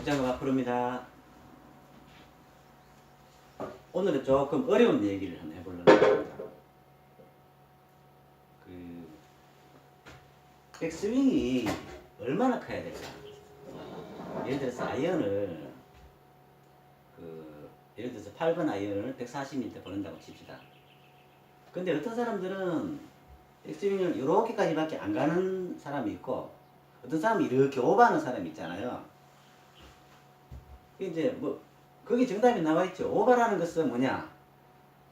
복장과 앞으로입니다. 오늘은 조금 어려운 얘기를 한번 해보려고 합니다. 백스윙이 얼마나 커야 될까? 예를 들어서 아이언을 예를 들어서 8번 아이언을 140m 보낸다고 칩시다. 근데 어떤 사람들은 백스윙을 이렇게까지밖에 안 가는 사람이 있고, 어떤 사람은 이렇게 오버하는 사람이 있잖아요. 이제 뭐 거기 정답이 나와 있죠. 오버라는 것은 뭐냐?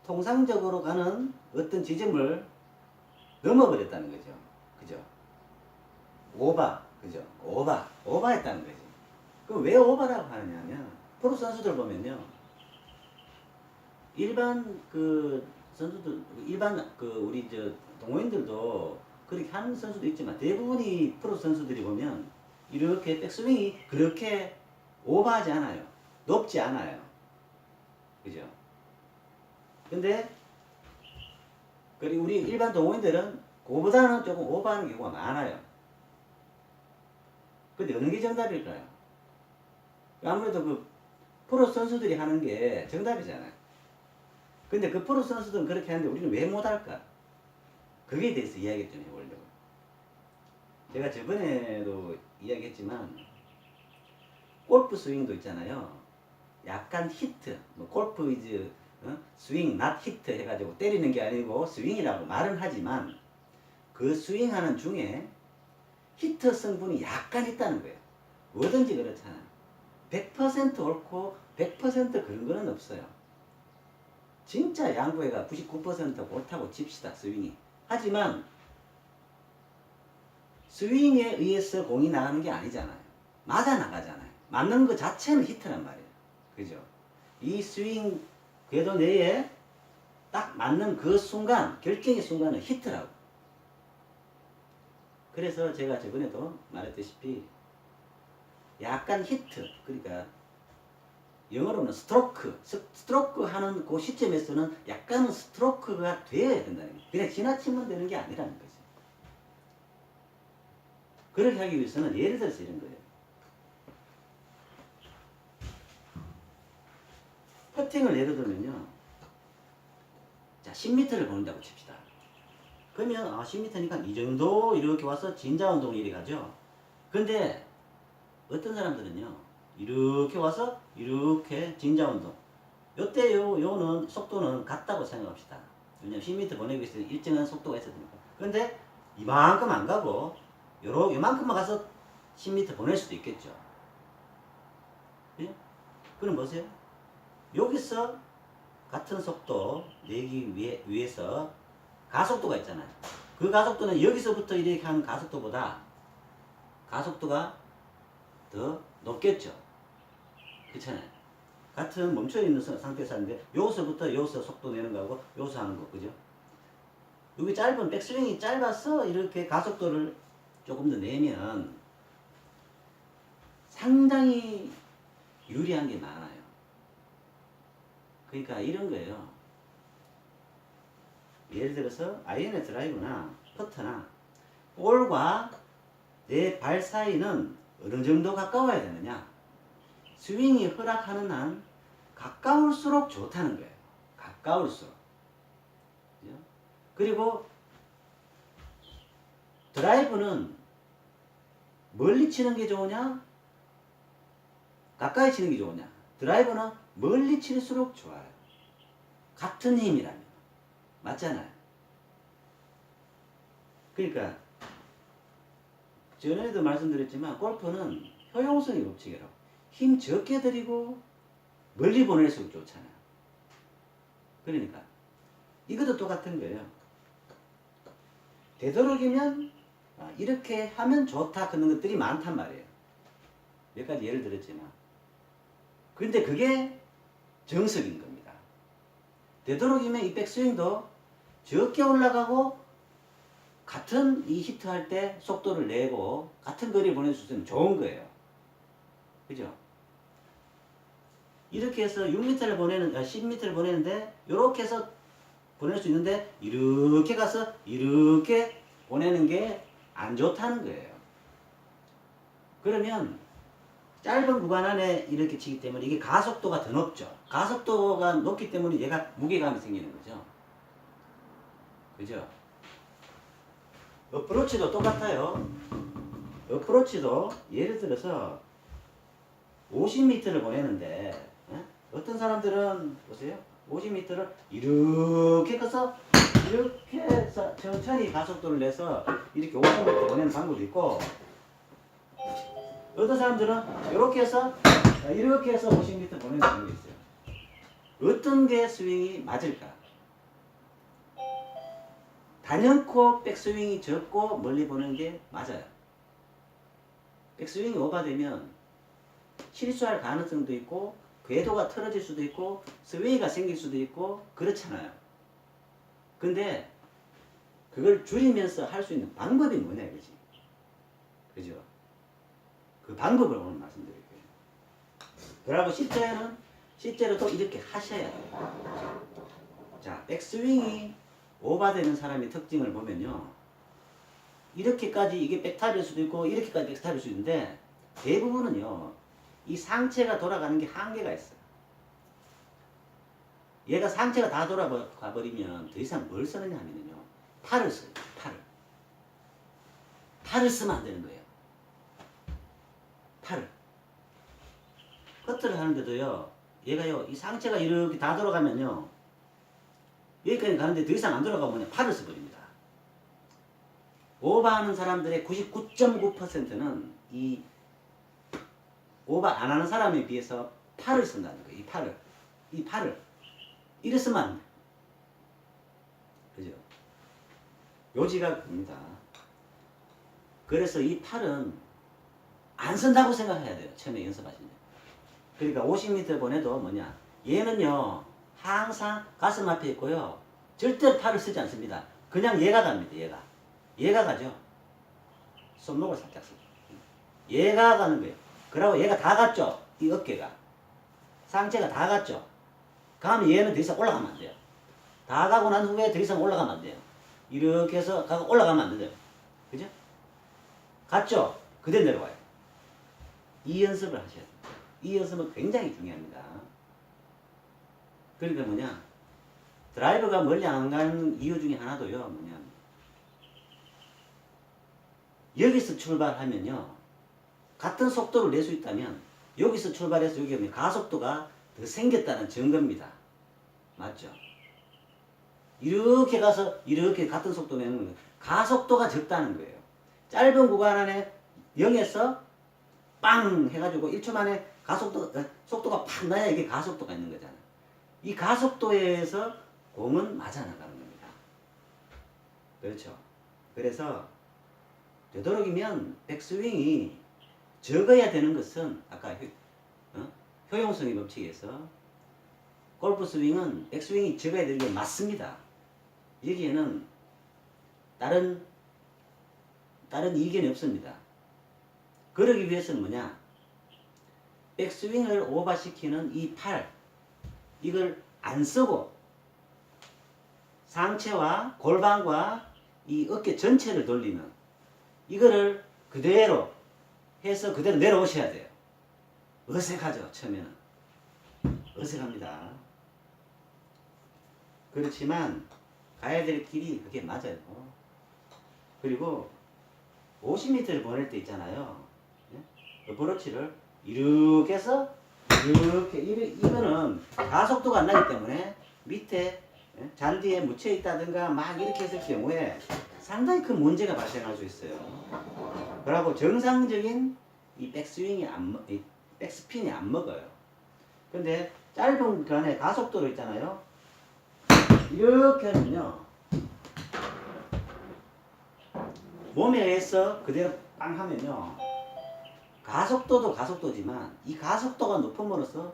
통상적으로 가는 어떤 지점을 넘어버렸다는 거죠. 그죠? 오버, 그죠? 오버했다는 거지. 그럼 왜 오버라고 하느냐면, 프로 선수들 보면요, 일반 선수들, 일반 우리 동호인들도 그렇게 하는 선수도 있지만, 대부분이 프로 선수들이 보면 이렇게 백스윙이 그렇게 오버하지 않아요. 높지 않아요. 그죠? 근데 그리고 우리 일반 동호인들은 그보다는 조금 오버하는 경우가 많아요. 근데 어느 게 정답일까요? 아무래도 프로 선수들이 하는 게 정답이잖아요. 근데 그 프로 선수들은 그렇게 하는데 우리는 왜 못할까? 그게 대해서 이야기 좀 해보려고. 제가 저번에도 이야기했지만, 골프 스윙도 있잖아요. 약간 히트, 골프 이즈 스윙, not 히트 해가지고 때리는 게 아니고 스윙이라고 말은 하지만, 그 스윙하는 중에 히트 성분이 약간 있다는 거예요. 뭐든지 그렇잖아요. 100% 옳고 100% 그런 거는 없어요. 진짜 양보해가 99% 옳다고 칩시다, 스윙이. 하지만 스윙에 의해서 공이 나가는 게 아니잖아요. 맞아 나가잖아요. 맞는 것 자체는 히트란 말이에요. 그죠? 이 스윙 궤도 내에 딱 맞는 그 순간, 결정의 순간은 히트라고. 그래서 제가 저번에도 말했다시피 약간 히트, 그러니까 영어로는 스트로크 하는 그 시점에서는 약간은 스트로크가 되어야 된다는 거예요. 그냥 지나치면 되는 게 아니라는 거죠. 그렇게 하기 위해서는 예를 들어서 이런 거예요. 퍼팅을 예를 들면요, 자 10m를 보낸다고 칩시다. 그러면 10m니까 이 정도 이렇게 와서 진자 운동이 이래 가죠. 근데 어떤 사람들은요, 이렇게 와서 이렇게 진자 운동. 요때 요는 속도는 같다고 생각합시다. 왜냐면 10m 보내기 위해서 일정한 속도가 있어야 되니까. 근데 이만큼 안 가고 요만큼만 가서 10m 보낼 수도 있겠죠. 예? 그럼 보세요. 여기서 같은 속도 내기 위해서 가속도가 있잖아요. 그 가속도는 여기서부터 이렇게 하는 가속도보다 가속도가 더 높겠죠. 그렇잖아요. 같은 멈춰있는 상태에서 하는데 여기서부터 여기서 속도 내는 거하고 여기서 하는 거, 그죠? 여기 짧은 백스윙이 짧아서 이렇게 가속도를 조금 더 내면 상당히 유리한 게 많아요. 그러니까 이런 거예요. 예를 들어서 아이언의 드라이브나 퍼터나 볼과 내 발 사이는 어느 정도 가까워야 되느냐? 스윙이 허락하는 한 가까울수록 좋다는 거예요. 가까울수록. 그리고 드라이브는 멀리 치는 게 좋으냐? 가까이 치는 게 좋으냐? 드라이브는 멀리 칠수록 좋아요. 같은 힘이라면. 맞잖아요. 그러니까 전에도 말씀드렸지만 골프는 효용성의 법칙이라고. 힘 적게 들이고 멀리 보낼수록 좋잖아요. 그러니까 이것도 똑같은 거예요. 되도록이면 이렇게 하면 좋다 그런 것들이 많단 말이에요. 몇 가지 예를 들었지만, 근데 그게 정석인 겁니다. 되도록이면 이 백스윙도 적게 올라가고 같은 이 히트 할 때 속도를 내고 같은 거리를 보낼 수 있으면 좋은 거예요. 그죠? 이렇게 해서 6m를 보내는, 10m를 보내는데, 이렇게 해서 보낼 수 있는데, 이렇게 가서 이렇게 보내는 게 안 좋다는 거예요. 그러면 짧은 구간 안에 이렇게 치기 때문에 이게 가속도가 더 높죠. 가속도가 높기 때문에 얘가 무게감이 생기는 거죠. 그죠? 어프로치도 똑같아요. 어프로치도 예를 들어서 50m를 보내는데 어떤 사람들은 보세요. 50m를 이렇게 커서 이렇게 해서 천천히 가속도를 내서 이렇게 50m 보내는 방법도 있고, 어떤 사람들은 이렇게 해서 50m 보내는 방법이 있어요. 어떤 게 스윙이 맞을까? 단연코 백스윙이 적고 멀리 보는 게 맞아요. 백스윙이 오버되면 실수할 가능성도 있고 궤도가 틀어질 수도 있고 스웨이가 생길 수도 있고 그렇잖아요. 근데 그걸 줄이면서 할 수 있는 방법이 뭐냐 이거지. 그죠? 그 방법을 오늘 말씀드릴 거예요. 그러고 실제로 또 이렇게 하셔야 돼요. 자, 백스윙이 오버되는 사람의 특징을 보면요. 이렇게까지 이게 백탑일 수도 있고 이렇게까지 백탑일 수 있는데 대부분은요. 이 상체가 돌아가는 게 한계가 있어요. 얘가 상체가 다 돌아가 버리면 더 이상 뭘 쓰느냐 하면요. 팔을 써요. 팔을 쓰면 안 되는 거예요. 팔을. 커트를 하는데도요. 얘가요. 이 상체가 이렇게 다 돌아가면요. 여기까지 가는데 더 이상 안 돌아가면 팔을 써버립니다. 오버하는 사람들의 99.9%는 이 오버 안 하는 사람에 비해서 팔을 쓴다는 거예요. 이 팔을. 이랬으면 안 돼. 그죠? 요지가 큽니다. 그래서 이 팔은 안 쓴다고 생각해야 돼요. 처음에 연습하실 때. 그러니까 50m 보내도 뭐냐. 얘는요. 항상 가슴 앞에 있고요. 절대로 팔을 쓰지 않습니다. 그냥 얘가 갑니다. 얘가 가죠. 손목을 살짝 쓰죠. 얘가 가는 거예요. 그러고 얘가 다 갔죠. 이 어깨가. 상체가 다 갔죠. 그러면 얘는 더 이상 올라가면 안 돼요. 다 가고 난 후에 더 이상 올라가면 안 돼요. 이렇게 해서 가고 올라가면 안 돼요. 그죠? 갔죠? 그대로 내려와요. 이 연습을 하셔야 돼요. 이 연습은 굉장히 중요합니다. 그러니까 뭐냐. 드라이버가 멀리 안 가는 이유 중에 하나도요. 뭐냐. 여기서 출발하면요. 같은 속도를 낼 수 있다면 여기서 출발해서 여기 오면 가속도가 더 생겼다는 증거입니다. 맞죠? 이렇게 가서 이렇게 같은 속도 내는 거예요. 가속도가 적다는 거예요. 짧은 구간 안에 0에서 빵 해가지고 1초 만에 속도가 팍 나야 이게 가속도가 있는 거잖아. 이 가속도에서 공은 맞아 나가는 겁니다. 그렇죠? 그래서 되도록이면 백스윙이 적어야 되는 것은 아까 효용성의 법칙에서 골프 스윙은 백스윙이 적어야 되는 게 맞습니다. 여기에는 다른 이견이 없습니다. 그러기 위해서는 뭐냐? 백스윙을 오버시키는 이 팔, 이걸 안 쓰고 상체와 골반과 이 어깨 전체를 돌리는 이거를 그대로 해서 그대로 내려오셔야 돼요. 어색하죠, 처음에는. 어색합니다. 그렇지만 가야 될 길이 그게 맞아요. 그리고 50m를 보낼 때 있잖아요. 어프로치를 이렇게 해서 이거는 가속도가 안 나기 때문에 밑에 잔디에 묻혀 있다든가 막 이렇게 했을 경우에 상당히 큰 문제가 발생할 수 있어요. 그리고 정상적인 이 백스핀이 안 먹어요. 근데 짧은 간의 가속도로 있잖아요. 이렇게 하면요. 몸에 의해서 그대로 빵 하면요. 가속도도 가속도지만 이 가속도가 높음으로써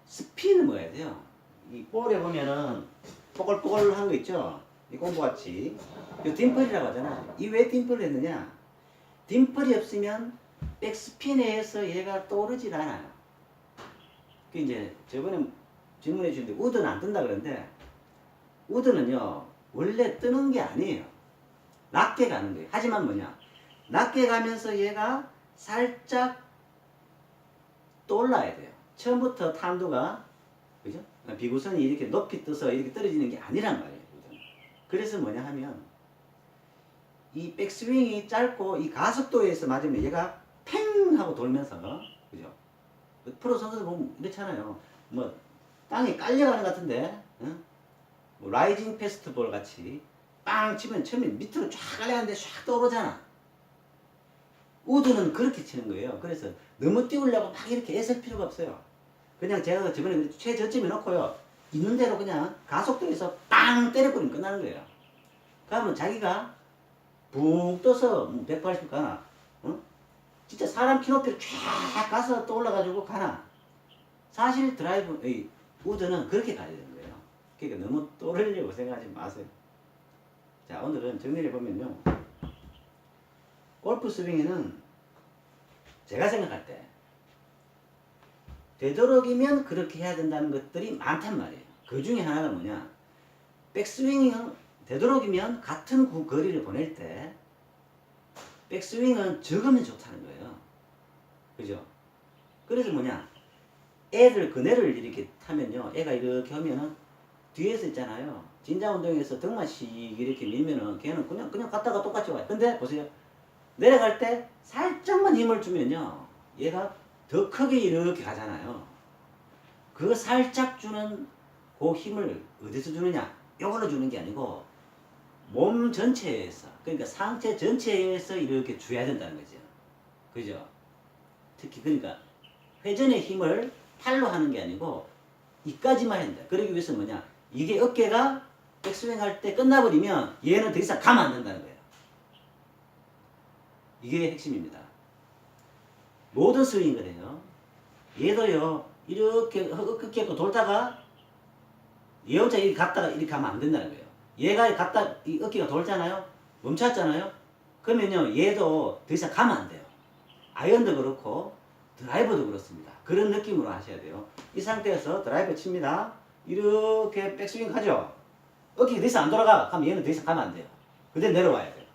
스핀을 먹어야 돼요. 이 볼에 보면은 뽀글뽀글한 거 있죠? 이 공부같이. 이 딤플이라고 하잖아. 이 왜 딤플을 했느냐? 딤플이 없으면 백스핀에 의해서 얘가 떠오르질 않아요. 그 이제 저번에 질문해 주셨는데 우드는 안 뜬다 그러는데 우드는요 원래 뜨는 게 아니에요. 낮게 가는 거예요. 하지만 뭐냐? 낮게 가면서 얘가 살짝 떠올라야 돼요. 처음부터 탄도가, 그죠? 비구선이 이렇게 높이 떠서 이렇게 떨어지는 게 아니란 말이에요. 그래서 뭐냐 하면, 이 백스윙이 짧고 이 가속도에서 맞으면 얘가 팽 하고 돌면서, 그죠? 프로 선수들 보면 이렇잖아요. 뭐 땅에 깔려가는 것 같은데, 응? 뭐 라이징 페스트볼 같이 빵 치면 처음에 밑으로 쫙 깔려가는데 쫙 떠오르잖아. 우드는 그렇게 치는 거예요. 그래서 너무 띄우려고 막 이렇게 애쓸 필요가 없어요. 그냥 제가 저번에 최저점에 놓고요, 있는 대로 그냥 가속도에서 빵 때려버리면 끝나는 거예요. 그러면 자기가 북 떠서 180 가나, 응? 진짜 사람 키 높이로 쫙 가서 떠올라가지고 가나. 사실 드라이브, 우드는 그렇게 가야 되는 거예요. 그러니까 너무 떠오르려고 생각하지 마세요. 자, 오늘은 정리를 해보면요, 골프 스윙에는 제가 생각할 때 되도록이면 그렇게 해야 된다는 것들이 많단 말이에요. 그 중에 하나가 뭐냐, 백스윙은 되도록이면 같은 거리를 보낼 때 백스윙은 적으면 좋다는 거예요. 그죠? 그래서 뭐냐, 애들 그네를 이렇게 타면요, 애가 이렇게 하면은 뒤에서 있잖아요, 진자 운동에서 등만씩 이렇게 밀면은 걔는 그냥 갔다가 똑같이 와요. 근데 보세요, 내려갈 때 살짝만 힘을 주면요, 얘가 더 크게 이렇게 가잖아요. 그 살짝 주는 그 힘을 어디서 주느냐, 요걸로 주는 게 아니고 몸 전체에서, 그러니까 상체 전체에서 이렇게 줘야 된다는 거죠. 그죠? 특히 그러니까 회전의 힘을 팔로 하는 게 아니고 이까지만 한다. 그러기 위해서 뭐냐, 이게 어깨가 백스윙 할 때 끝나버리면 얘는 더 이상 가면 안 된다는 거예요. 이게 핵심입니다. 모든 스윙 그래요. 얘도요, 이렇게 어깨 돌다가 얘 혼자 이렇게 갔다가 이렇게 가면 안 된다는 거예요. 얘가 갔다 이 어깨가 돌잖아요. 멈췄잖아요. 그러면요, 얘도 더 이상 가면 안 돼요. 아이언도 그렇고 드라이버도 그렇습니다. 그런 느낌으로 하셔야 돼요. 이 상태에서 드라이버 칩니다. 이렇게 백스윙 하죠. 어깨가 더 이상 안 돌아가. 그럼 얘는 더 이상 가면 안 돼요. 그대로 내려와야 돼요.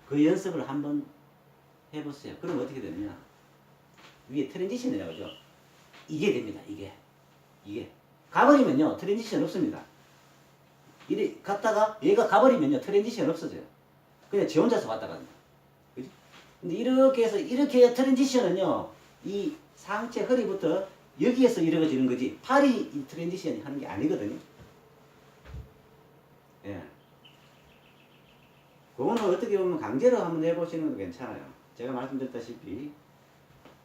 그 연습을 한번 해보세요. 그럼 어떻게 되느냐, 위에 트랜지션이라고 하죠. 이게 됩니다. 이게 가버리면요, 트랜지션 없습니다. 이래 갔다가 얘가 가버리면요, 트랜지션 없어져요. 그냥 지 혼자서 왔다 갑니다. 그지? 근데 이렇게 해서, 이렇게 트랜지션은요, 이 상체 허리부터 여기에서 이루어지는 거지, 팔이 이 트랜지션 하는 게 아니거든요. 예. 그거는 어떻게 보면 강제로 한번 해보시는 것도 괜찮아요. 제가 말씀드렸다시피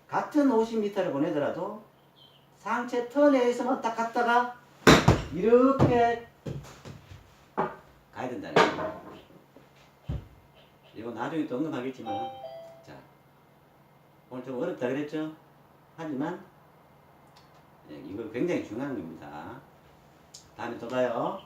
같은 50m를 보내더라도 상체 턴에서만 딱 갔다가 이렇게 가야 된다는 거예요. 이거 나중에 또 언급하겠지만, 자, 오늘 좀 어렵다 그랬죠? 하지만 이거 굉장히 중요한 겁니다. 다음에 또 봐요.